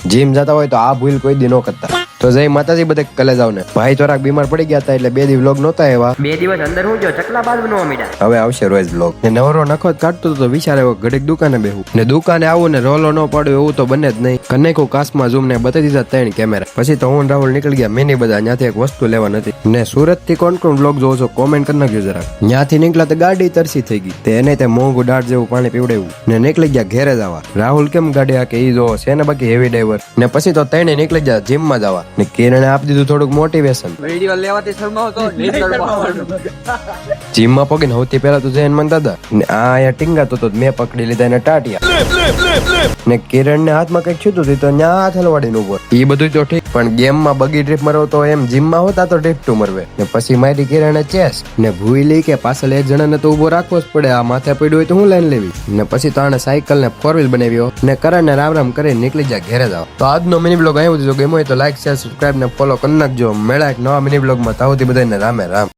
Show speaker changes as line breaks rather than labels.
Gym જતા હોય તો આ ભૂલ કોઈ દી ન કરતા. તો જય માતાજી બધે કલે જાવ ને. ભાઈ થોડાક બીમાર પડી ગયા હતા એટલે 2 દી વ્લોગ નહોતા એવા.
2 દિવસ અંદર હું જો ચકલા બાદ બનવા માંડ્યા.
હવે આવશે રોજ વ્લોગ. ને નવરો નખો કાઢતો તો વિચાર આવ્યો ઘડીક દુકાને બેહું. ને દુકાને આવું ને રોલો ન પાડ્યો એવું તો બને જ નહીં. કનેકુ કાસમાં ઝૂમ ને બતાવી દીધા 3 કેમેરા. પછી તો હું રાહુલ નીકળી ગયા મિની બજાર. ત્યાંથી એક વસ્તુ લેવા નથી. ને સુરત થી કોણ કોણ વ્લોગ જોવો છો કોમેન્ટ કરી નાખજો જરા. ત્યાંથી નીકળ્યા તો ગાડી તરસી થઈ ગઈ. તે એને તે મોંઘું દાઢ જેવું પાણી પીવડાવ્યું ને નીકળી ગયા ઘેરે જવા. રાહુલ કેમ ગાડી આ કે ઈ જો છે ને બાકી હેવી ડ્રાઈવર. ને પછી તો ત્રણે નીકળી ગયા જીમ માં જવા. ને કિરણે આપી દીધું થોડુંક મોટિવેશન.
વિડિયો લેવાથી શરમાવ તો નહીં શરમાવ.
જીમ માં પગીને સૌથી પહેલા તો જૈન મન દાદા ને આ અહીંયા ટીંગાતો તો મેં પકડી લીધા એને ટાટિયા. ને કિરણ ને હાથમાં કઈક છૂતું હતું તો ન્યા હાથ હલવાડીને ઉભો. ઈ બધું તો ઠીક પણ ગેમ માં બગી ડ્રીપ મરવો તો એમ જીમ માં હોતા તો ડ્રીપ ટુ મરવે. ને પછી મારી કિરણે ચેસ ને ભૂઈ લઈ કે પાછળ એક જણાને તો ઉભો રાખવો જ પડે. આ માથે પડ્યું હોય તો હું લાઈન લેવી. ને પછી તો આને સાયકલ ને 4 વ્હીલ બનાવ્યો ને કરણ ને રામ રામ કરીને નીકળી જાય ઘેરે જાવ. તો આજનો મિની બ્લોગ આવ્યો. જો ગમ્યો હોય તો લાઈક શેર સબસ્ક્રાઇબ ને ફોલો કરી નાખજો. મળ્યા એક નવા મિની બ્લોગ માં. તાવથી બધાને રામે રામ.